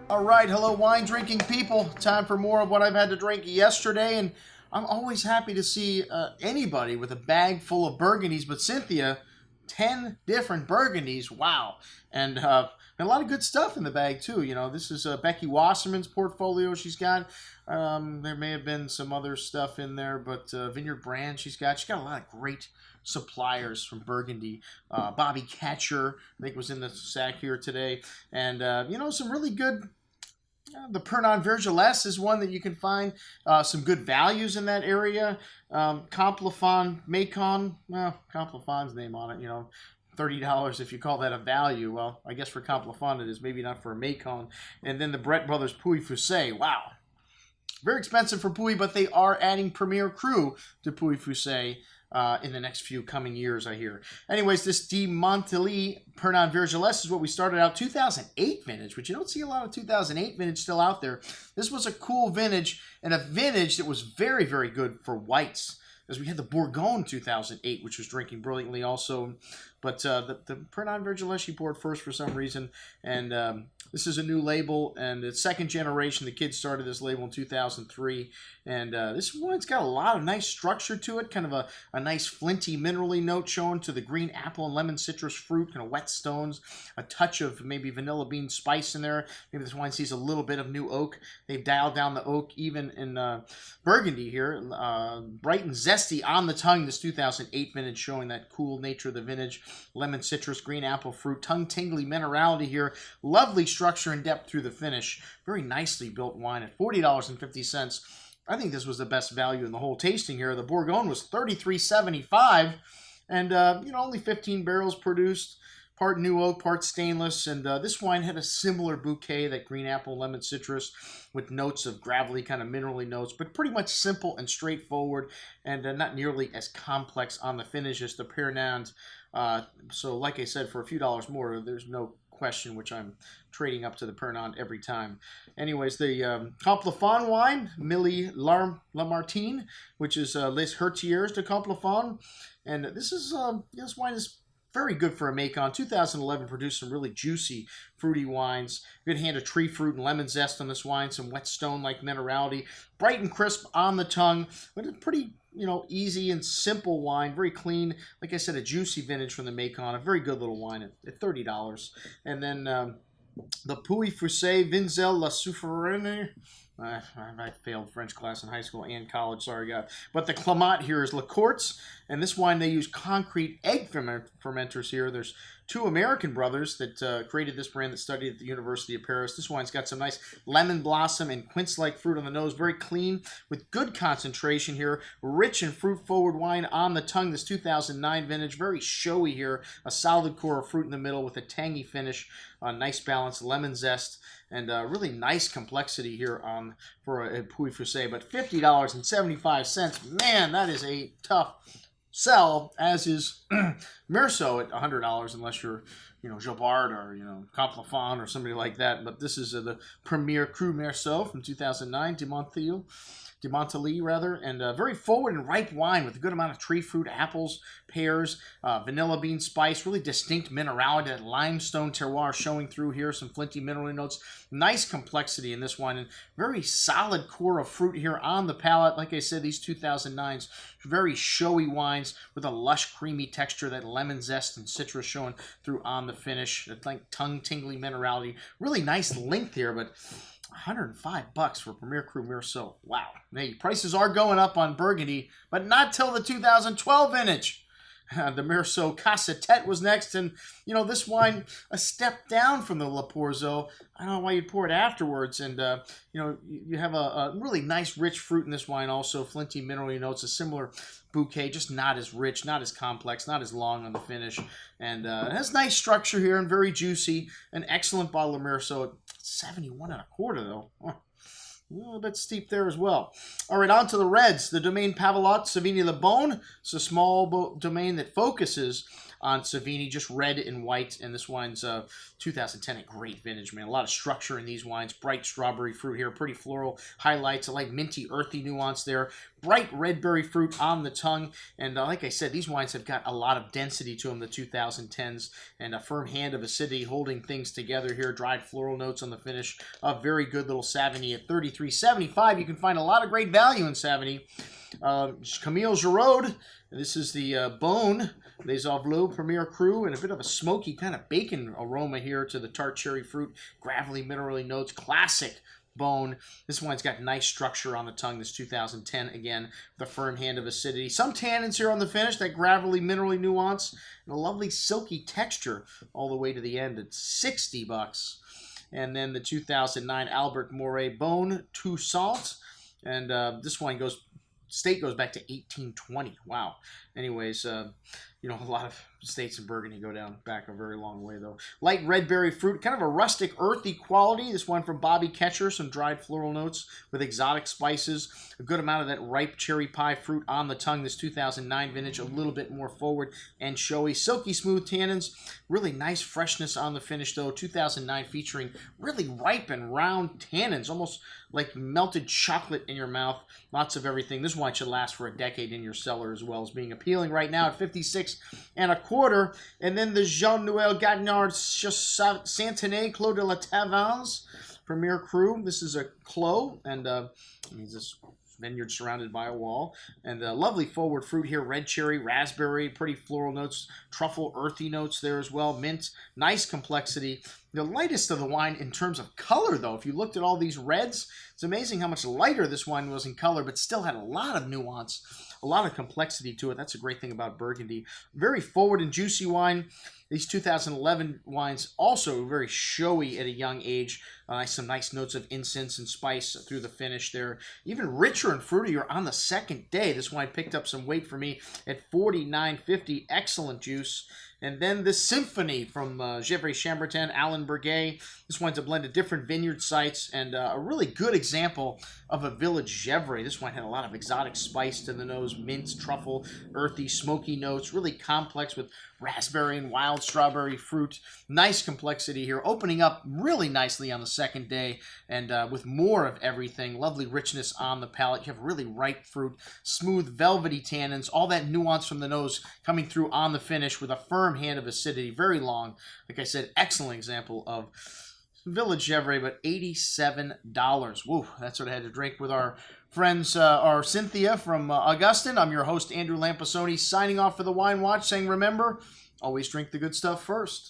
All right, hello wine drinking people. Time for more of what I've had to drink yesterday, and I'm always happy to see anybody with a bag full of Burgundies, but Cynthia, 10 different Burgundies, wow. And a lot of good stuff in the bag too. You know, this is Becky Wasserman's portfolio she's got. There may have been some other stuff in there, but Vineyard Brand she's got a lot of great suppliers from Burgundy. Bobby Catcher, I think, was in the sack here today. And, you know, some really good... the Pernand Vergelesses is one that you can find some good values in that area. Comte Lafon, Macon, well, Comte Lafon's name on it, you know, $30 if you call that a value. Well, I guess for Comte Lafon it is, maybe not for a Macon. And then the Bret Brothers Pouilly-Fuissé, wow. Very expensive for Pouilly, but they are adding Premier Cru to Pouilly-Fuissé in the next few coming years, I hear. Anyways, this de Montille Pernand Vergelesses is what we started out, 2008 vintage, which you don't see a lot of 2008 vintage still out there. This was a cool vintage, and a vintage that was very, very good for whites, as we had the Bourgogne 2008, which was drinking brilliantly also. But the Pernand Vergelesses she poured first for some reason, and this is a new label, and it's second generation. The kids started this label in 2003, and this one's got a lot of nice structure to it, kind of a nice flinty, minerally note showing to the green apple and lemon citrus fruit, kind of wet stones, a touch of maybe vanilla bean spice in there. Maybe this wine sees a little bit of new oak. They've dialed down the oak even in Burgundy here. Bright and zesty on the tongue, this 2008 vintage, showing that cool nature of the vintage. Lemon citrus, green apple fruit, tongue-tingly minerality here. Lovely structure and depth through the finish. Very nicely built wine at $40.50. I think this was the best value in the whole tasting here. The Bourgogne was $33.75, and you know, only 15 barrels produced. Part new oak, part stainless, and this wine had a similar bouquet, that green apple, lemon citrus, with notes of gravelly, kind of minerally notes, but pretty much simple and straightforward, and not nearly as complex on the finish as the Pernand. So like I said, for a few dollars more, there's no question which I'm trading up to the Pernand every time. Anyways, the Comte Lafon wine, Millie Lamartine, which is Les Hertiers de Comte Lafon, and this wine is very good for a Macon. 2011 produced some really juicy, fruity wines. Good hand of tree fruit and lemon zest on this wine. Some wet stone-like minerality. Bright and crisp on the tongue, but a pretty, you know, easy and simple wine. Very clean. Like I said, a juicy vintage from the Macon. A very good little wine at $30. And then the Pouilly-Fuissé Vinzel La Soufrière. I failed French class in high school and college, sorry God. But the Climate here is La Courte's, and this wine they use concrete egg fermenters here. There's two American brothers that created this brand that studied at the University of Paris. This wine's got some nice lemon blossom and quince-like fruit on the nose. Very clean with good concentration here. Rich and fruit-forward wine on the tongue. This 2009 vintage. Very showy here. A solid core of fruit in the middle with a tangy finish. Nice balance, lemon zest, and really nice complexity here for a Pouilly-Fuissé. But $50.75, man, that is a tough sell, as is Meursault at $100, unless you're, you know, Jobard or, you know, Comte Lafon or somebody like that. But this is the Premier Cru Meursault from 2009, de Montille, rather, and very forward and ripe wine with a good amount of tree fruit, apples, pears, vanilla bean spice, really distinct minerality, that limestone terroir showing through here, some flinty mineral notes, nice complexity in this wine, and very solid core of fruit here on the palate. Like I said, these 2009s, very showy wines with a lush, creamy texture, that lemon zest and citrus showing through on the finish, like tongue-tingling minerality. Really nice length here, but $105 for Premier Cru Meursault. Wow. Hey, prices are going up on Burgundy, but not till the 2012 vintage. The Meursault Cassette was next, and, you know, this wine, a step down from the Le Porusots. I don't know why you'd pour it afterwards, and, you know, you have a really nice, rich fruit in this wine also, flinty, minerally notes, a similar bouquet, just not as rich, not as complex, not as long on the finish, and it has nice structure here and very juicy. An excellent bottle of Meursault, 71 and a quarter though. A little bit steep there as well. All right, on to the reds. The Domaine Pavelot Savigny Le Beaune. It's a small domain that focuses on Savigny, just red and white. And this wine's 2010, a great vintage, man. A lot of structure in these wines. Bright strawberry fruit here, pretty floral highlights. I like minty, earthy nuance there. Bright red berry fruit on the tongue. And like I said, these wines have got a lot of density to them, the 2010s, and a firm hand of acidity holding things together here. Dried floral notes on the finish. A very good little Savigny at $33.75. You can find a lot of great value in Savigny. Camille Giroud. This is the Beaune, Les Avalux Premier Cru, and a bit of a smoky kind of bacon aroma here to the tart cherry fruit. Gravelly, minerally notes. Classic Beaune. This wine's got nice structure on the tongue. This 2010, again, the firm hand of acidity. Some tannins here on the finish, that gravelly, minerally nuance, and a lovely silky texture all the way to the end. It's $60. And then the 2009 Albert Moret Beaune Toussaints. And this wine state goes back to 1820. Wow. Anyways, you know, a lot of states in Burgundy go down back a very long way, though. Light red berry fruit, kind of a rustic, earthy quality. This one from Bobby Ketcher, some dried floral notes with exotic spices. A good amount of that ripe cherry pie fruit on the tongue. This 2009 vintage, a little bit more forward and showy. Silky smooth tannins. Really nice freshness on the finish, though. 2009 featuring really ripe and round tannins, almost like melted chocolate in your mouth. Lots of everything. This wine should last for a decade in your cellar, as well as being appealing right now at $56.25. And then the Jean-Noel Gagnard Santenay Clos de la Tavannes Premier Cru. This is a Clos, and this vineyard surrounded by a wall. And lovely forward fruit here. Red cherry, raspberry, pretty floral notes, truffle, earthy notes there as well. Mint, nice complexity. The lightest of the wine in terms of color, though. If you looked at all these reds, it's amazing how much lighter this wine was in color, but still had a lot of nuance, a lot of complexity to it. That's a great thing about Burgundy. Very forward and juicy wine. These 2011 wines also very showy at a young age. Some nice notes of incense and spice through the finish there. Even richer and fruitier on the second day. This wine picked up some weight for me at $49.50. Excellent juice. And then the Symphonie from Gevrey, Chambertin, Alain, Burguet. This wine's a blend of different vineyard sites and a really good example of a village Gevrey. This wine had a lot of exotic spice to the nose, mints, truffle, earthy, smoky notes, really complex with raspberry and wild strawberry fruit. Nice complexity here, opening up really nicely on the second day and with more of everything. Lovely richness on the palate. You have really ripe fruit, smooth, velvety tannins, all that nuance from the nose coming through on the finish with a firm hand of acidity, very long. Like I said, excellent example of Village Gevrey, but $87. Woo, that's what I had to drink with our friends, our Cynthia from Augustine. I'm your host, Andrew Lampasoni, signing off for the Wine Watch, saying remember, always drink the good stuff first.